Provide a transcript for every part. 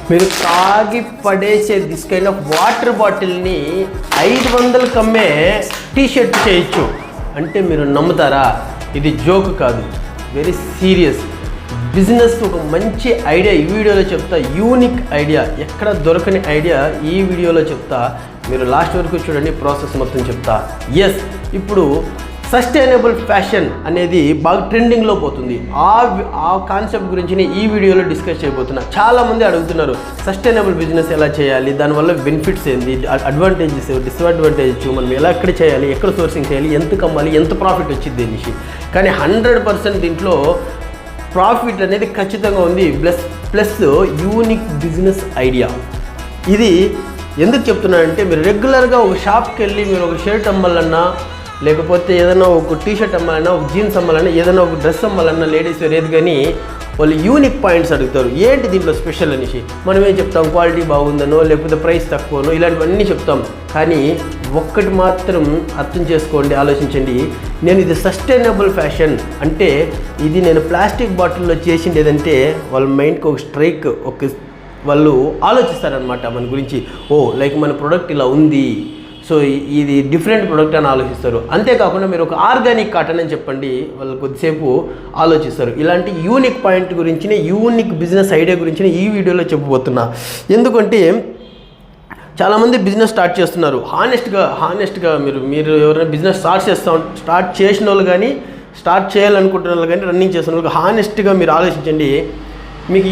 మీరు తాగి పడేసే దిస్ కైండ్ ఆఫ్ వాటర్ బాటిల్ని 500కి అమ్మే టీషర్ట్ చేయొచ్చు అంటే మీరు నమ్ముతారా? ఇది జోక్ కాదు, వెరీ సీరియస్ బిజినెస్. ఒక మంచి ఐడియా ఈ వీడియోలో చెప్తా, యూనిక్ ఐడియా, ఎక్కడ దొరకని ఐడియా ఈ వీడియోలో చెప్తా. మీరు లాస్ట్ వరకు చూడండి, ప్రాసెస్ మొత్తం చెప్తా. ఎస్, ఇప్పుడు సస్టైనబుల్ ఫ్యాషన్ అనేది బాగా ట్రెండింగ్లో పోతుంది. ఆ కాన్సెప్ట్ గురించి ఈ వీడియోలో డిస్కస్ చేయబోతున్నా. చాలామంది అడుగుతున్నారు సస్టైనబుల్ బిజినెస్ ఎలా చేయాలి, దానివల్ల బెనిఫిట్స్ ఏంది, అడ్వాంటేజెస్, డిస్అడ్వాంటేజెస్, మనం ఎలా ఎక్కడ చేయాలి, ఎక్కడ సోర్సింగ్ చేయాలి, ఎంత కమ్మాలి, ఎంత ప్రాఫిట్ వచ్చింది అనేసి. కానీ 100% దీంట్లో ప్రాఫిట్ అనేది ఖచ్చితంగా ఉంది. Plus unique business idea. ఇది ఎందుకు చెప్తున్నానంటే, మీరు రెగ్యులర్గా ఒక షాప్కి వెళ్ళి మీరు ఒక షర్ట్ అమ్మాలన్నా, లేకపోతే ఏదైనా ఒక టీషర్ట్ అమ్మాలన్నా, ఒక జీన్స్ అమ్మాలన్నా, ఏదైనా ఒక డ్రెస్ అమ్మాలన్నా, లేడీస్ వేర్ ఏది, కానీ వాళ్ళు యూనిక్ పాయింట్స్ అడుగుతారు. ఏంటి దీంట్లో స్పెషల్ అనేసి. మనం ఏం చెప్తాం, క్వాలిటీ బాగుందనో లేకపోతే ప్రైస్ తక్కువనో ఇలాంటివన్నీ చెప్తాం. కానీ ఒక్కటి మాత్రం అర్థం చేసుకోండి, ఆలోచించండి. నేను ఇది సస్టైనబుల్ ఫ్యాషన్ అంటే ఇది నేను ప్లాస్టిక్ బాటిల్లో చేసింది ఏదంటే వాళ్ళ మైండ్కి ఒక స్ట్రైక్, వాళ్ళు ఆలోచిస్తారనమాట మన గురించి. ఓ లైక్ మన ప్రోడక్ట్ ఇలా ఉంది, సో ఇది డిఫరెంట్ ప్రోడక్ట్ అని ఆలోచిస్తారు. అంతేకాకుండా మీరు ఒక ఆర్గానిక్ కాటన్ అని చెప్పండి, వాళ్ళు కొద్దిసేపు ఆలోచిస్తారు. ఇలాంటి యూనిక్ పాయింట్ గురించి, యూనిక్ బిజినెస్ ఐడియా గురించి ఈ వీడియోలో చెప్పబోతున్నా. ఎందుకంటే చాలామంది బిజినెస్ స్టార్ట్ చేస్తున్నారు. హానెస్ట్గా మీరు ఎవరైనా బిజినెస్ స్టార్ట్ చేసిన వాళ్ళు కానీ, స్టార్ట్ చేయాలనుకుంటున్న వాళ్ళు కానీ, రన్నింగ్ చేస్తున్న వాళ్ళు హానెస్ట్గా మీరు ఆలోచించండి. మీకు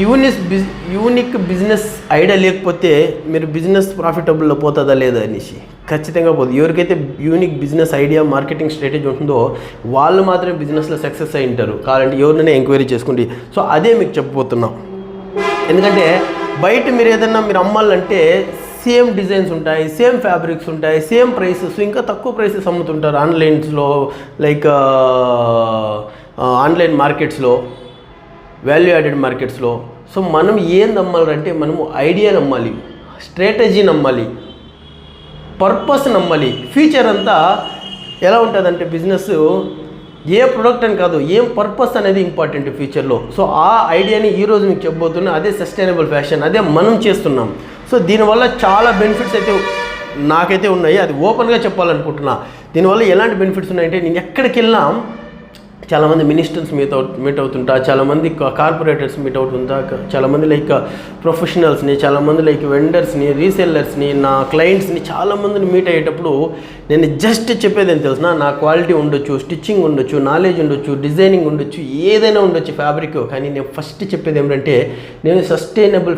యూనిక్ బిజినెస్ ఐడియా లేకపోతే మీరు బిజినెస్ ప్రాఫిటబుల్లో పోతుందా లేదా అనేసి. ఖచ్చితంగా పోదు. ఎవరికైతే unique business idea, marketing strategy ఉంటుందో వాళ్ళు మాత్రమే బిజినెస్లో సక్సెస్ అయి ఉంటారు. కావాలంటే ఎవరినైనా ఎంక్వైరీ చేసుకోండి. సో అదే మీకు చెప్పబోతున్నాం. ఎందుకంటే బయట మీరు ఏదన్నా మీరు అమ్మాలంటే సేమ్ డిజైన్స్ ఉంటాయి, సేమ్ ఫ్యాబ్రిక్స్ ఉంటాయి, సేమ్ ప్రైసెస్, ఇంకా తక్కువ ప్రైసెస్ అమ్ముతుంటారు ఆన్లైన్స్లో, లైక్ ఆన్లైన్ మార్కెట్స్లో, వాల్యూ యాడెడ్ మార్కెట్స్లో. సో మనం ఏం నమ్మాలంటే, మనము ఐడియా నమ్మాలి, స్ట్రాటజీ నమ్మాలి, పర్పస్ నమ్మాలి. ఫ్యూచర్ అంతా ఎలా ఉంటుందంటే బిజినెస్ ఏ ప్రొడక్ట్ అని కాదు, ఏం పర్పస్ అనేది ఇంపార్టెంట్ ఫ్యూచర్లో. సో ఆ ఐడియాని ఈరోజు మీకు చెప్పబోతున్నా. అదే సస్టైనబుల్ ఫ్యాషన్, అదే మనం చేస్తున్నాం. సో దీనివల్ల చాలా బెనిఫిట్స్ అయితే నాకైతే ఉన్నాయి. అది ఓపెన్గా చెప్పాలనుకుంటున్నా. దీనివల్ల ఎలాంటి బెనిఫిట్స్ ఉన్నాయంటే, నేను ఎక్కడికి వెళ్ళినా చాలామంది మినిస్టర్స్ మీట్ అవుతుంటా, చాలామంది కార్పొరేటర్స్ మీట్ అవుతుంటా, చాలామంది లైక్ ప్రొఫెషనల్స్ని, చాలామంది లైక్ వెండర్స్ని, రీసెల్లర్స్ని, నా క్లయింట్స్ని చాలామందిని మీట్ అయ్యేటప్పుడు నేను జస్ట్ చెప్పేది ఏం తెలుసునా, నా క్వాలిటీ ఉండొచ్చు, స్టిచ్చింగ్ ఉండొచ్చు, నాలెడ్జ్ ఉండొచ్చు, డిజైనింగ్ ఉండొచ్చు, ఏదైనా ఉండొచ్చు, ఫ్యాబ్రిక్. కానీ నేను ఫస్ట్ చెప్పేది ఏమిటంటే, నేను సస్టైనబుల్